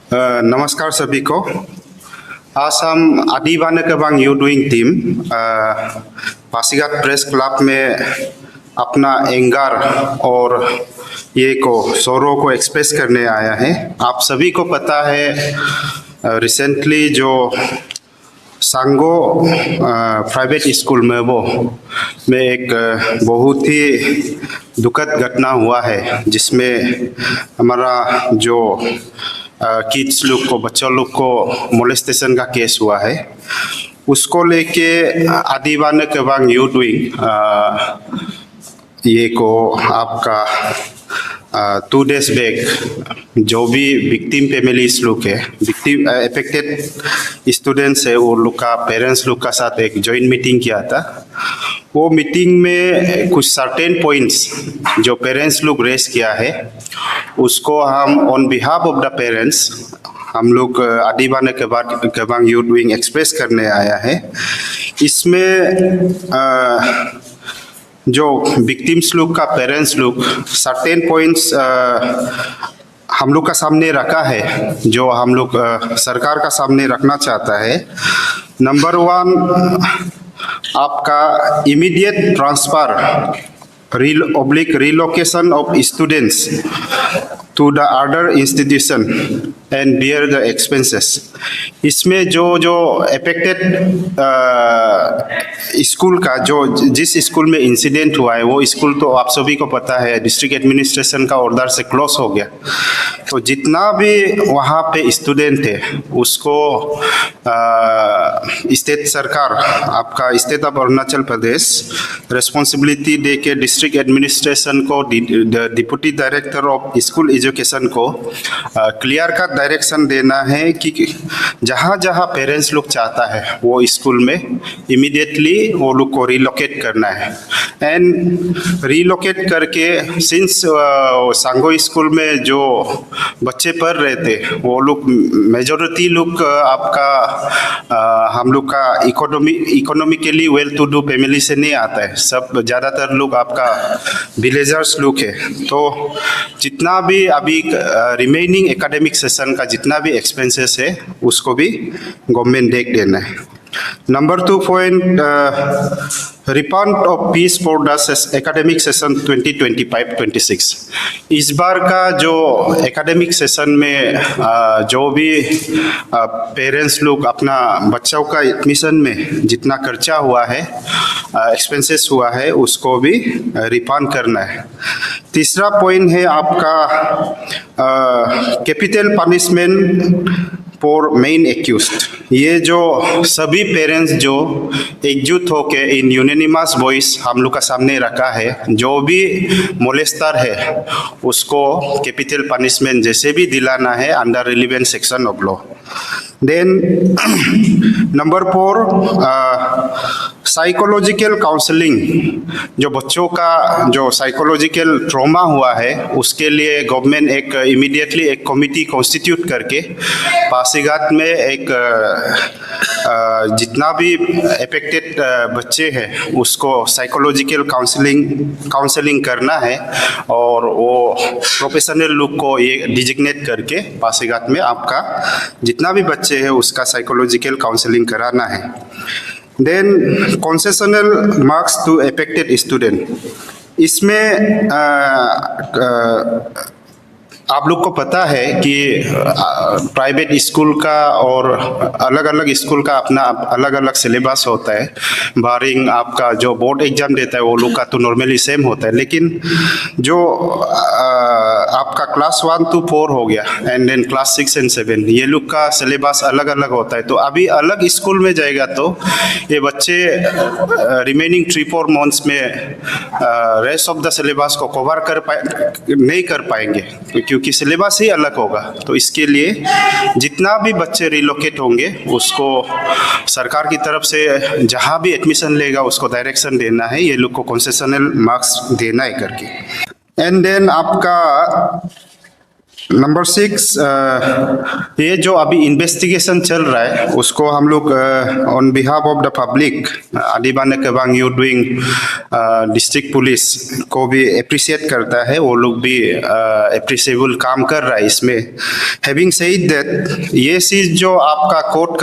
नमस्कार सभी को। आज हम आदिवासी केबांग यू डूइंग टीम पासीघाट प्रेस क्लब में अपना एंगर और ये को सौरों को एक्सप्रेस करने आया है। आप सभी को पता है रिसेंटली जो सांगो प्राइवेट स्कूल में एक बहुत ही दुखद घटना हुआ है, जिसमें हमारा जो किड्स लोग को बच्चों लोग को मोलेस्टेशन का केस हुआ है। उसको लेके आदिवासी केबांग यू डूइंग ये को आपका 2 days बैक जो भी विक्टिम फैमिलीज लोग है, विक्टिम अफेक्टेड स्टूडेंट्स है, वो लोग का पेरेंट्स लोग का साथ एक जॉइंट मीटिंग किया था। वो मीटिंग में कुछ सर्टेन पॉइंट्स जो पेरेंट्स लोग रेस किया है, उसको हम on behalf of the parents हम लोग आदिवासी केबांग यू डूइंग एक्सप्रेस करने आया है। इसमें जो विक्टिम्स लोग का पेरेंट्स लोग सर्टेन पॉइंट्स हम लोग का सामने रखा है, जो हम लोग सरकार का सामने रखना चाहता है। नंबर 1, आपका immediate transfer relocation of students to the other institution and bear the expenses। इसमें जो अफेक्टेड स्कूल का जो जिस स्कूल में इंसिडेंट हुआ है, वो स्कूल तो आप सभी को पता है डिस्ट्रिक्ट एडमिनिस्ट्रेशन का ऑर्डर से क्लोज हो गया। तो जितना भी वहाँ पे स्टूडेंट है, उसको स्टेट सरकार, आपका state of Arunachal Pradesh responsibility दे के डिस्ट्रिक्ट एडमिनिस्ट्रेशन को, deputy director of school education को क्लियर कट डायरेक्शन देना है कि जहाँ जहाँ पेरेंट्स लोग चाहता है वो स्कूल में इमीडिएटली वो लोग को रिलोकेट करना है। एंड रिलोकेट करके सिंस सांगो स्कूल में जो बच्चे पढ़ रहे थे, वो लोग मेजॉरिटी लोग आपका हम लोग का economically well to do family से नहीं आता है। सब ज़्यादातर लोग आपका विलेजर्स लोग है। तो जितना भी अभी रिमेनिंग एकेडमिक सेशन का जितना भी एक्सपेंसेस है, उसको भी गवर्नमेंट देख देना है। Number 2 point, refund of fees for the academic session 2025-26। इस बार का जो एकेडमिक सेशन में जो भी पेरेंट्स लोग अपना बच्चों का एडमिशन में जितना खर्चा हुआ है, एक्सपेंसेस हुआ है, उसको भी रिफंड करना है। तीसरा पॉइंट है आपका capital punishment for main accused. ये जो सभी पेरेंट्स जो एकजुट होके इन यूनानिमस वॉइस हम लोग का सामने रखा है, जो भी मोलेस्टर है उसको कैपिटल पनिशमेंट जैसे भी दिलाना है under relevant section of law. Then number 4, psychological counselling. जो बच्चों का जो साइकोलॉजिकल ट्रॉमा हुआ है, उसके लिए गवर्नमेंट एक इमीडिएटली एक कमिटी कॉन्स्टिट्यूट करके पासीघाट में एक जितना भी अफेक्टेड बच्चे हैं उसको साइकोलॉजिकल काउंसलिंग करना है, और वो प्रोफेशनल लोग को ये डिजिग्नेट करके पासीघाट में आपका जितना भी बच्चे हैं उसका साइकोलॉजिकल काउंसलिंग कराना है। Then concessional marks to affected student. इसमें आप लोग को पता है कि प्राइवेट स्कूल का और अलग अलग स्कूल का अपना अलग अलग सिलेबस होता है। बारिंग आपका जो बोर्ड एग्जाम देता है वो लोग का तो नॉर्मली सेम होता है, लेकिन जो आपका क्लास 1 to 4 हो गया एंड देन क्लास 6 and 7, ये लोग का सिलेबस अलग अलग होता है। तो अभी अलग स्कूल में जाएगा तो ये बच्चे रिमेनिंग 3-4 मंथ्स में रेस्ट ऑफ द सिलेबस को कवर नहीं कर पाएंगे, क्योंकि सिलेबस ही अलग होगा। तो इसके लिए जितना भी बच्चे रिलोकेट होंगे उसको सरकार की तरफ से जहाँ भी एडमिशन लेगा उसको डायरेक्शन देना है, ये लोग को कंसेशनल मार्क्स देना है करके। एंड देन आपका नंबर 6, ये जो अभी इन्वेस्टिगेशन चल रहा है उसको हम लोग on behalf of the public Adi Bane Kebang youth wing district police को भी अप्रिशिएट करता है। वो लोग भी अप्रिशिएबल काम कर रहा है इसमें। हैविंग सेड दैट, ये चीज़ जो आपका कोर्ट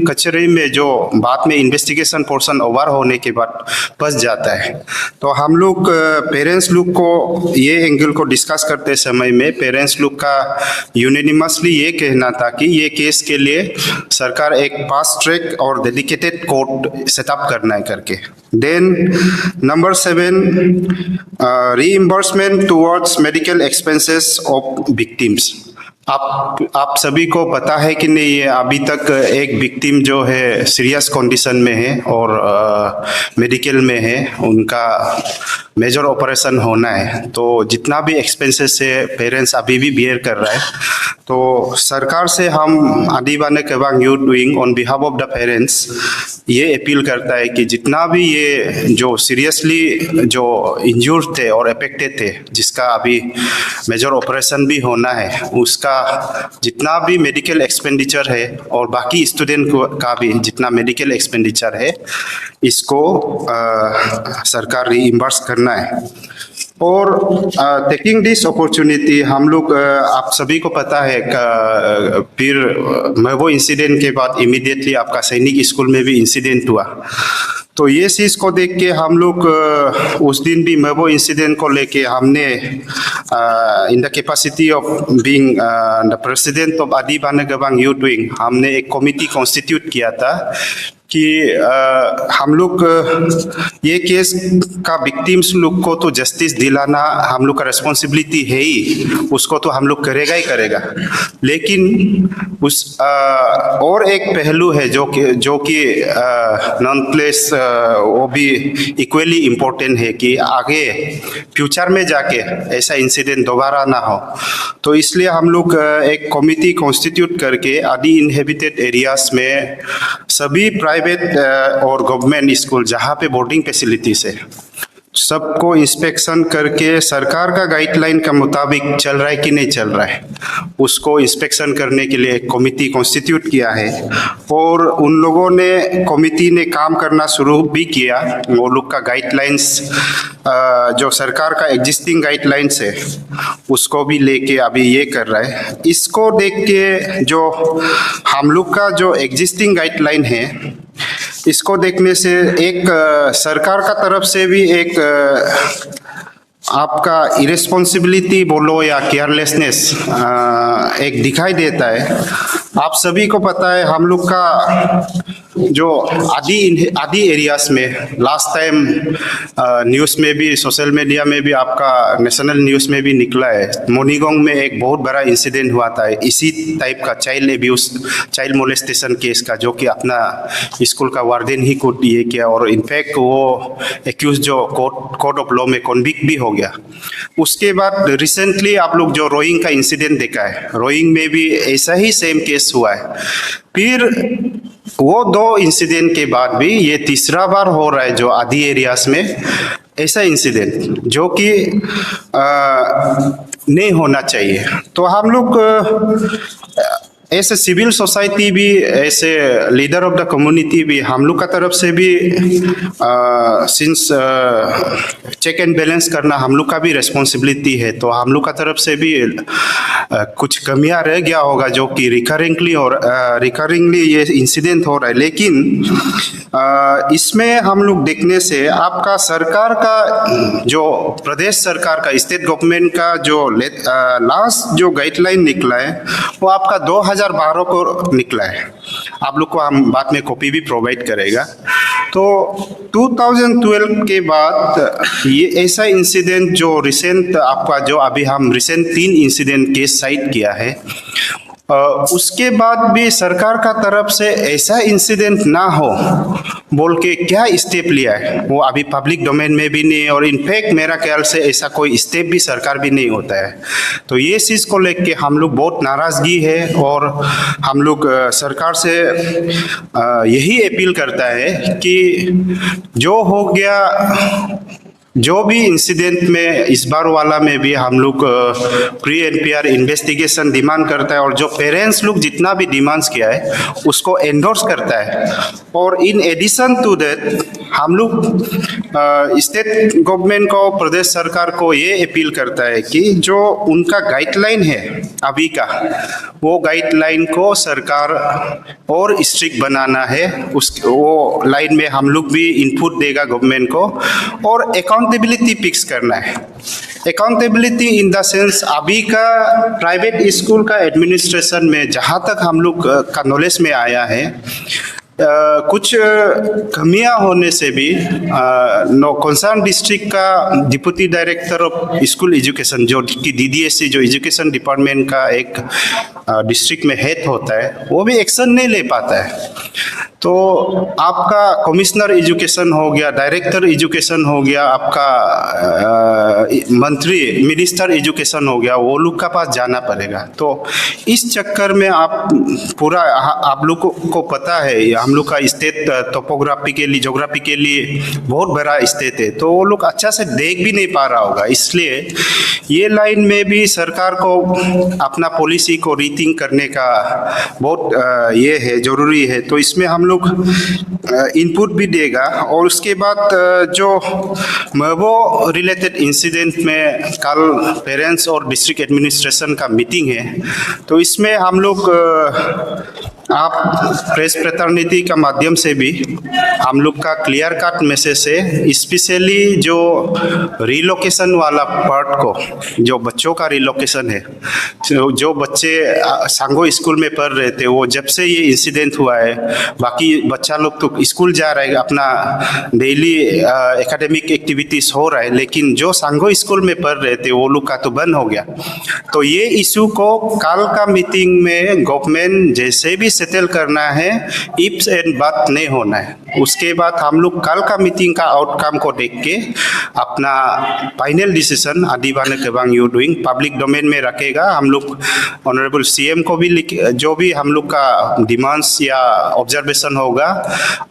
कचहरी में जो बाद में इन्वेस्टिगेशन पोर्शन ओवर होने के बाद फंस जाता है, तो हम लोग पेरेंट्स लोग को ये एंगल को डिस्कस करते समय में पेरेंट्स लोग का यूनिनिमसली ये कहना था कि ये केस के लिए सरकार एक फास्ट ट्रैक और डेडिकेटेड कोर्ट सेटअप करना है करके। Then number 7, reimbursement towards medical expenses of victims. आप सभी को पता है कि नहीं, ये अभी तक एक विक्टिम जो है सीरियस कंडीशन में है और मेडिकल में है, उनका मेजर ऑपरेशन होना है, तो जितना भी एक्सपेंसेस है पेरेंट्स अभी भी बियर कर रहा है। तो सरकार से हम Adi Bane Kebang youth wing on behalf of the parents ये अपील करता है कि जितना भी ये जो सीरियसली जो इंजूर्ड थे और अफेक्टेड थे, जिसका अभी मेजर ऑपरेशन भी होना है, उसका जितना भी मेडिकल एक्सपेंडिचर है और बाकी स्टूडेंट का भी जितना मेडिकल एक्सपेंडिचर है, इसको सरकार रीइंबर्स करना है। और टेकिंग दिस अपॉर्चुनिटी, हम लोग आप सभी को पता है फिर मैबो इंसिडेंट के बाद इमीडिएटली आपका सैनिक स्कूल में भी इंसिडेंट हुआ, तो ये चीज़ को देख के हम लोग उस दिन भी मैबो इंसिडेंट को लेके हमने in the capacity of being the president of Adibane Kebang youth wing, हमने एक कमिटी कॉन्स्टिट्यूट किया था कि हम लोग ये केस का विक्टिम्स लोग को तो जस्टिस दिलाना हम लोग का रिस्पॉन्सिबिलिटी है ही, उसको तो हम लोग करेगा ही करेगा। लेकिन उस और एक पहलू है जो कि नॉन प्लेस वो भी इक्वली इम्पोर्टेंट है कि आगे फ्यूचर में जाके ऐसा इंसिडेंट दोबारा ना हो। तो इसलिए हम लोग एक कमिटी कॉन्स्टिट्यूट करके आदि इनहेबिटेड एरियाज में सभी प्राइवेट और गवर्नमेंट स्कूल जहाँ पे बोर्डिंग फैसिलिटीज है, सबको इंस्पेक्शन करके सरकार का गाइडलाइन का मुताबिक चल रहा है कि नहीं चल रहा है, उसको इंस्पेक्शन करने के लिए एक कमिटी कॉन्स्टिट्यूट किया है। और उन लोगों ने कमिटी ने काम करना शुरू भी किया। वो लोग का गाइडलाइंस जो सरकार का एग्जिस्टिंग गाइडलाइंस है उसको भी लेके अभी ये कर रहा है। इसको देख के जो हम लोग का जो एग्जिस्टिंग गाइडलाइन है, इसको देखने से एक सरकार का तरफ से भी एक आपका इरेस्पॉन्सिबिलिटी बोलो या केयरलेसनेस एक दिखाई देता है। आप सभी को पता है हम लोग का जो आदि एरियाज में लास्ट टाइम न्यूज़ में भी, सोशल मीडिया में भी, आपका नेशनल न्यूज़ में भी निकला है, मोनीगोंग में एक बहुत बड़ा इंसिडेंट हुआ था इसी टाइप का child abuse, child molestation case का, जो कि अपना स्कूल का वार्डन ही को ये किया और इनफैक्ट वो एक्यूज जो कोर्ट ऑफ लॉ में कॉन्विक्ट भी हो गया। उसके बाद रिसेंटली आप लोग जो रोइंग का इंसिडेंट देखा है, रोइंग में भी ऐसा ही सेम केस हुआ है। फिर वो 2 इंसिडेंट के बाद भी ये तीसरा बार हो रहा है जो आदि एरियाज में ऐसा इंसिडेंट, जो कि नहीं होना चाहिए। तो हम लोग ऐसे सिविल सोसाइटी भी, ऐसे लीडर ऑफ द कम्युनिटी भी, हम लोग का तरफ से भी सिंस चेक एंड बैलेंस करना हम लोग का भी रिस्पॉन्सिबिलिटी है। तो हम लोग का तरफ से भी कुछ कमियां रह गया होगा जो कि रिकरिंगली ये इंसिडेंट हो रहा है। लेकिन इसमें हम लोग देखने से आपका सरकार का जो प्रदेश सरकार का, स्टेट गवर्नमेंट का जो लास्ट जो गाइडलाइन निकला है वो आपका 2012 को निकला है। आप लोग को हम बाद में कॉपी भी प्रोवाइड करेगा। तो 2012 के बाद ये ऐसा इंसिडेंट जो रिसेंट आपका जो अभी हम रिसेंट 3 इंसिडेंट केस साइट किया है, उसके बाद भी सरकार का तरफ से ऐसा इंसिडेंट ना हो बोल के क्या स्टेप लिया है वो अभी पब्लिक डोमेन में भी नहीं, और इनफैक्ट मेरा ख्याल से ऐसा कोई स्टेप भी सरकार भी नहीं होता है। तो ये चीज़ को लेके हम लोग बहुत नाराज़गी है और हम लोग सरकार से यही अपील करता है कि जो हो गया जो भी इंसिडेंट में इस बार वाला में भी हम लोग प्री एनपीआर इन्वेस्टिगेशन डिमांड करता है, और जो पेरेंट्स लोग जितना भी डिमांड्स किया है उसको एंडोर्स करता है। और इन एडिशन टू दैट हम लोग स्टेट गवर्नमेंट को, प्रदेश सरकार को ये अपील करता है कि जो उनका गाइडलाइन है अभी का, वो गाइडलाइन को सरकार और स्ट्रिक्ट बनाना है। वो लाइन में हम लोग भी इनपुट देगा गवर्नमेंट को, और अकाउंटेबिलिटी फिक्स करना है। अकाउंटेबिलिटी इन द सेंस अभी का प्राइवेट स्कूल का एडमिनिस्ट्रेशन में जहाँ तक हम लोग का नॉलेज में आया है, कुछ कमियां होने से भी कंसर्न डिस्ट्रिक्ट का deputy director of school education, जो कि डीडीएससी जो एजुकेशन डिपार्टमेंट का एक डिस्ट्रिक्ट में हेड होता है, वो भी एक्शन नहीं ले पाता है। तो आपका कमिश्नर एजुकेशन हो गया, डायरेक्टर एजुकेशन हो गया, आपका मंत्री मिनिस्टर एजुकेशन हो गया, वो लोग का पास जाना पड़ेगा। तो इस चक्कर में आप पूरा, आप लोग को पता है हम लोग का स्टेट टोपोग्राफिकली जोग्राफिकली बहुत बड़ा स्टेट है, तो वो लोग अच्छा से देख भी नहीं पा रहा होगा। इसलिए ये लाइन में भी सरकार को अपना पॉलिसी को रीथिंक करने का बहुत ये है, जरूरी है। तो इसमें हम लोग इनपुट भी देगा। और उसके बाद जो महबो रिलेटेड इंसिडेंट में कल पेरेंट्स और डिस्ट्रिक्ट एडमिनिस्ट्रेशन का मीटिंग है, तो इसमें हम लोग आप प्रेस फ्रेटर्निटी का माध्यम से भी हम लोग का क्लियर कट मैसेज है, स्पेशली जो रिलोकेशन वाला पार्ट को, जो बच्चों का रिलोकेशन है, जो बच्चे सांगो स्कूल में पढ़ रहे थे, वो जब से ये इंसिडेंट हुआ है, बाकी बच्चा लोग तो स्कूल जा रहा है, अपना डेली एकेडमिक एक्टिविटीज हो रहा है, लेकिन जो सांगो स्कूल में पढ़ रहे थे वो लोग का तो बंद हो गया। तो ये इशू को कल का मीटिंग में गवर्नमेंट जैसे भी सेटल करना है, इफ्स एंड बट नहीं होना है। उसके बाद हम लोग कल का मीटिंग का आउटकम को देख के अपना फाइनल डिसीजन आदिबाने केबांग यू डूइंग पब्लिक डोमेन में रखेगा। हम लोग ऑनरेबल सीएम को भी जो भी हम लोग का डिमांड्स या ऑब्जर्वेशन होगा,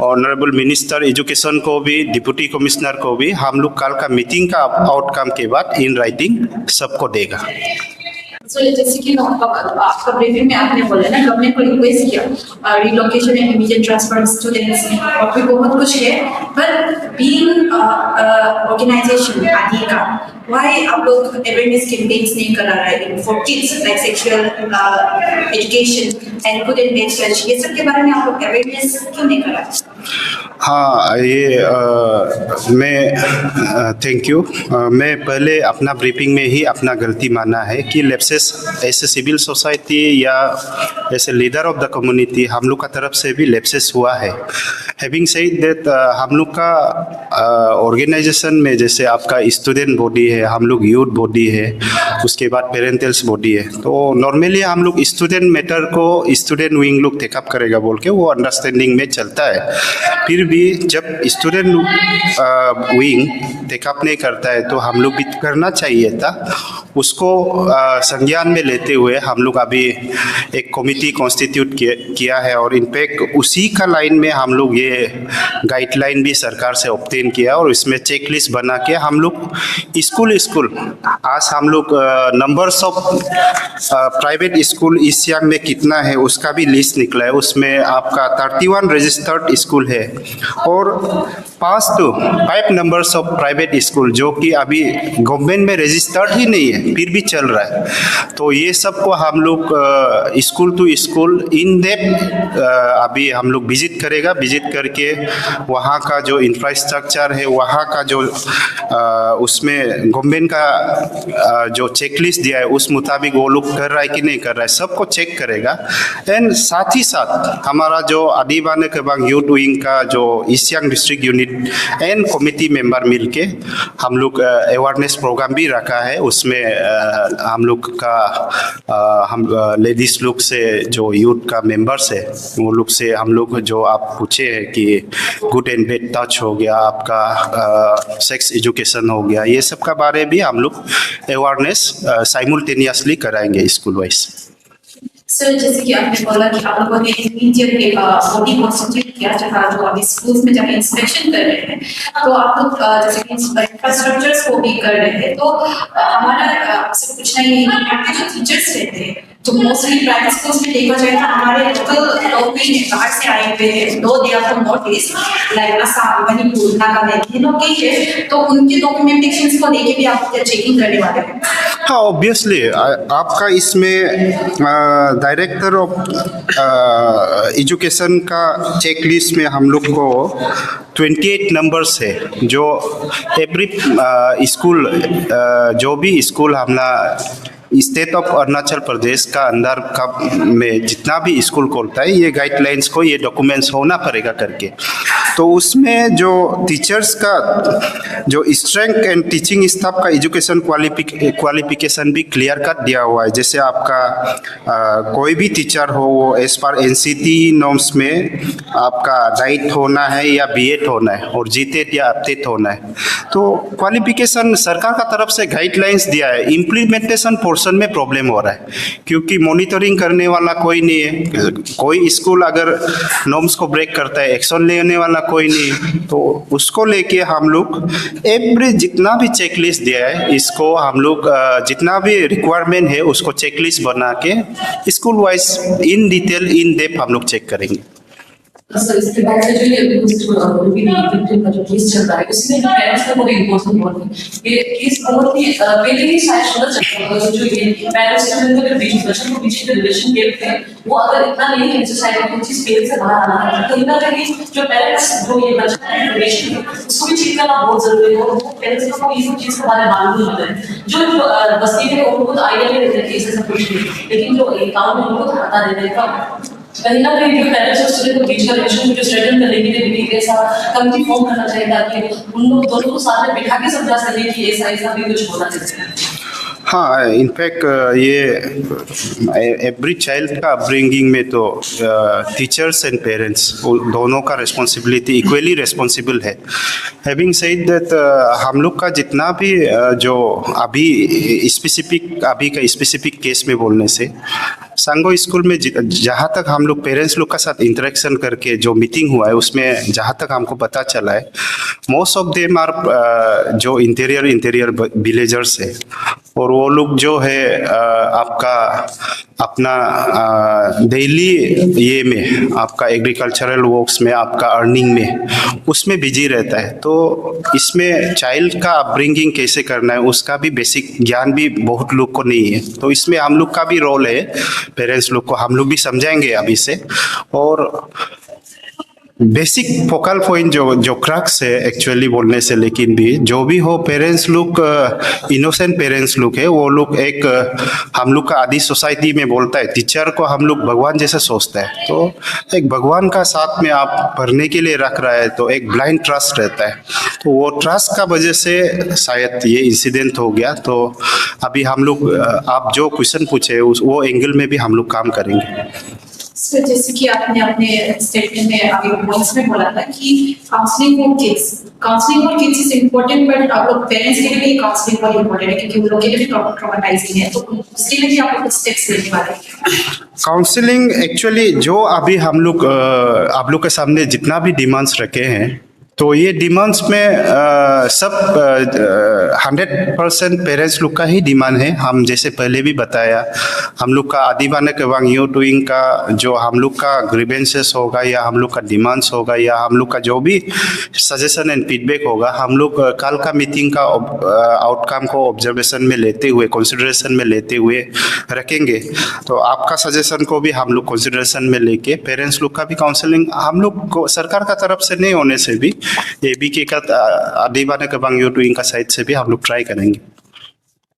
ऑनरेबल मिनिस्टर एजुकेशन को भी, डिप्टी कमिश्नर को भी, हम लोग कल का मीटिंग का आउटकम के बाद इन राइटिंग सबको देगा। So, जैसे कि आपका ब्रीफिंग में आपने बोला ना, गवर्नमेंट को रिक्वेस्ट किया relocation and immediate transfer students, और भी बहुत कुछ है, बट बीइंग ऑर्गेनाइजेशन आदि का, व्हाई आप लोग अवेयरनेस कैंपेन्स नहीं करा रहे हैं for kids like sexual education and good and bad touch, ये सब के बारे में आप लोग अवेयरनेस क्यों नहीं करा? हाँ, ये मैं थैंक यू। मैं पहले अपना ब्रीफिंग में ही अपना गलती माना है कि लैप्सेस ऐसे सिविल सोसाइटी या ऐसे लीडर ऑफ द कम्युनिटी हम लोग का तरफ से भी लैप्सेस हुआ है। हैविंग सेड दैट हम लोग का ऑर्गेनाइजेशन में जैसे आपका स्टूडेंट बॉडी है, हम लोग यूथ बॉडी है, उसके बाद पेरेंटल्स बॉडी है, तो नॉर्मली हम लोग स्टूडेंट मैटर को स्टूडेंट विंग लोग टेकअप करेगा बोल के वो अंडरस्टैंडिंग में चलता है। फिर भी जब स्टूडेंट विंग टेकअप नहीं करता है तो हम लोग भी करना चाहिए था। उसको संज्ञान में लेते हुए हम लोग अभी एक कमिटी कॉन्स्टिट्यूट किया है, और इनफैक्ट उसी का लाइन में हम लोग ये गाइडलाइन भी सरकार से ऑब्टेन किया, और इसमें चेक लिस्ट बना के हम लोग स्कूल आज हम लोग numbers of private school east Siang में कितना है उसका भी लिस्ट निकला है। उसमें आपका 31 रजिस्टर्ड स्कूल है और 5 नंबर्स ऑफ प्राइवेट स्कूल जो कि अभी गवर्नमेंट में रजिस्टर्ड ही नहीं है, फिर भी चल रहा है। तो ये सब को हम लोग school to school in depth अभी हम लोग विजिट करेगा। विजिट करके वहाँ का जो इंफ्रास्ट्रक्चर है, वहाँ का जो उसमें गवर्नमेंट का जो चेकलिस्ट दिया है उस मुताबिक वो लोग कर रहा है कि नहीं कर रहा है, सबको चेक करेगा। एंड साथ ही साथ हमारा जो आदिबाने केबांग यूथ विंग का जो east Siang district unit and committee member मिलके हम लोग अवेयरनेस प्रोग्राम भी रखा है। उसमें हम लोग का हम लेडीज लोग से जो यूथ का मेंबर्स है वो लोग से हम लोग जो आप पूछे हैं कि गुड एंड बैड टच हो गया, आपका सेक्स एजुकेशन हो गया, ये सब का बारे भी हम लोग अवेयरनेस साइमल्टेनियसली कराएंगे स्कूल वाइज। सर जैसे कि आपने बोला कि आप लोगों ने इमीडिएट बॉडी कॉन्स्टिट्यूट किया जहाँ जो अभी स्कूल्स में जाके इंस्पेक्शन कर रहे हैं, तो आप लोग जैसे कि इंफ्रास्ट्रक्चर्स को भी कर रहे हैं, तो हमारा आपसे पूछना ये है कि आपके जो टीचर्स रहते हैं तो मोस्टली प्राइवेट स्कूल्स में देखा जाए तो हमारे लोकल लोग भी बाहर से आए हुए हैं, दो they are from north east like Assam, Manipur, Nagaland, ये लोग के हैं, तो उनके डॉक्यूमेंटेशंस को लेके भी आप क्या चेकिंग करने वाले हैं? हाँ, ऑब्वियसली आपका इसमें डायरेक्टर ऑफ एजुकेशन का चेकलिस्ट में हम लोग को 28 नंबर्स है, जो एवरी स्कूल जो भी स्कूल हमारा स्टेट ऑफ अरुणाचल प्रदेश का अंदर का में जितना भी स्कूल खोलता है, ये गाइडलाइंस को ये डॉक्यूमेंट्स होना पड़ेगा करके। तो उसमें जो टीचर्स का जो स्ट्रेंथ एंड टीचिंग स्टाफ का एजुकेशन क्वालिफिकेशन भी क्लियर कट दिया हुआ है। जैसे आपका कोई भी टीचर हो वो एज पर एनसीटी नॉर्म्स में आपका डाइट होना है या बीएड होना है और जीटेट या अपटेट होना है। तो क्वालिफिकेशन सरकार का तरफ से गाइडलाइंस दिया है, इम्प्लीमेंटेशन पोर्शन में प्रॉब्लम हो रहा है क्योंकि मॉनिटरिंग करने वाला कोई नहीं है। कोई स्कूल अगर नॉर्म्स को ब्रेक करता है, एक्शन लेने वाला कोई नहीं, तो उसको लेके हम लोग एवरी जितना भी चेकलिस्ट दिया है, इसको हम लोग जितना भी रिक्वायरमेंट है उसको चेकलिस्ट बना के school wise in detail in depth हम लोग चेक करेंगे। सर इसके बाद से जो ये विक्टिम का जो केस चल रहा है उसमें पेरेंट्स का बहुत इम्पोर्टेंट रोल है। ये केस बहुत ही पहले ही शायद शुरू चल रहा है, जो ये पेरेंट्स स्टूडेंट के बीच बच्चों के बीच के रिलेशन के थे वो अगर इतना नहीं है सोसाइटी में कुछ चीज पेरेंट्स से बाहर आना है, तो इतना कहीं जो पेरेंट्स जो ये बच्चा का रिलेशन उसको भी चेक करना बहुत जरूरी है। और पेरेंट्स को ये सब चीज के बारे में मालूम होता है, जो बस्ती में उनको तो आइडिया नहीं रहता है ऐसा कुछ भी, लेकिन जो गाँव में उनको तो पता रहता है। कहीं ना कहीं जो पेरेंट्स और स्टूडेंट को बीच का रिलेशन जो स्ट्रेटन करने के लिए भी ऐसा कमिटी फॉर्म करना चाहिए ताकि उन लोग दोनों को साथ में बिठा के समझा सके कि ऐसा ऐसा भी कुछ होना चाहिए। हाँ, इनफैक्ट ये एवरी चाइल्ड का अपब्रिंगिंग में तो टीचर्स एंड पेरेंट्स दोनों का रिस्पॉन्सिबिलिटी इक्वली रिस्पॉन्सिबल है। हैविंग सेड दैट हम लोग का जितना भी जो अभी स्पेसिफिक केस में बोलने से सांगो स्कूल में जहाँ तक हम लोग पेरेंट्स लोग का साथ इंटरेक्शन करके जो मीटिंग हुआ है उसमें जहाँ तक हमको पता चला है, मोस्ट ऑफ देम आर जो इंटीरियर विलेजर्स है और वो लोग जो है आपका अपना डेली ये में आपका एग्रीकल्चरल वर्क्स में आपका अर्निंग में उसमें बिजी रहता है। तो इसमें चाइल्ड का अपब्रिंगिंग कैसे करना है उसका भी बेसिक ज्ञान भी बहुत लोग को नहीं है। तो इसमें हम लोग का भी रोल है, पेरेंट्स लोग को हम लोग भी समझाएंगे अभी से। और बेसिक फोकल पॉइंट जो क्रक्स है एक्चुअली बोलने से, लेकिन भी जो भी हो पेरेंट्स लोग इनोसेंट पेरेंट्स लोग है, वो लोग एक हम लोग का आदि सोसाइटी में बोलता है टीचर को हम लोग भगवान जैसा सोचता है। तो एक भगवान का साथ में आप पढ़ने के लिए रख रहा है तो एक ब्लाइंड ट्रस्ट रहता है। तो वो ट्रस्ट का वजह से शायद ये इंसिडेंट हो गया। तो अभी हम लोग आप जो क्वेश्चन पूछे वो एंगल में भी हम लोग काम करेंगे। सर जैसे कि आपने अपने स्टेटमेंट में अभी वॉइस में बोला था कि counselling for kids is important, but आप लोग पेरेंट्स के लिए भी काउंसलिंग बहुत इम्पोर्टेंट है क्योंकि उन लोगों के लिए भी ट्रॉमेटाइजिंग है, तो उसके लिए भी आप लोग कुछ स्टेप्स लेने वाले हैं? काउंसलिंग एक्चुअली जो अभी हम लोग आप लोग के सामने जितना भी डिमांड्स रखे हैं, तो ये डिमांड्स में सब 100% पेरेंट्स लोग का ही डिमांड है। हम जैसे पहले भी बताया, हम लोग का आदिवाने केवांग यू टूइंग का जो हम लोग का ग्रीवेंसेस होगा या हम लोग का डिमांड्स होगा या हम लोग का जो भी सजेशन एंड फीडबैक होगा, हम लोग कल का मीटिंग का आउटकम को ऑब्जर्वेशन में लेते हुए, कंसिडरेशन में लेते हुए रखेंगे। तो आपका सजेशन को भी हम लोग कंसिडरेशन में लेके पेरेंट्स लोग का भी काउंसलिंग हम लोग को सरकार का तरफ से नहीं होने से भी एबीके का आदिवाने केवांग यू टूइंग का साइड से भी हम लोग ट्राई करेंगे।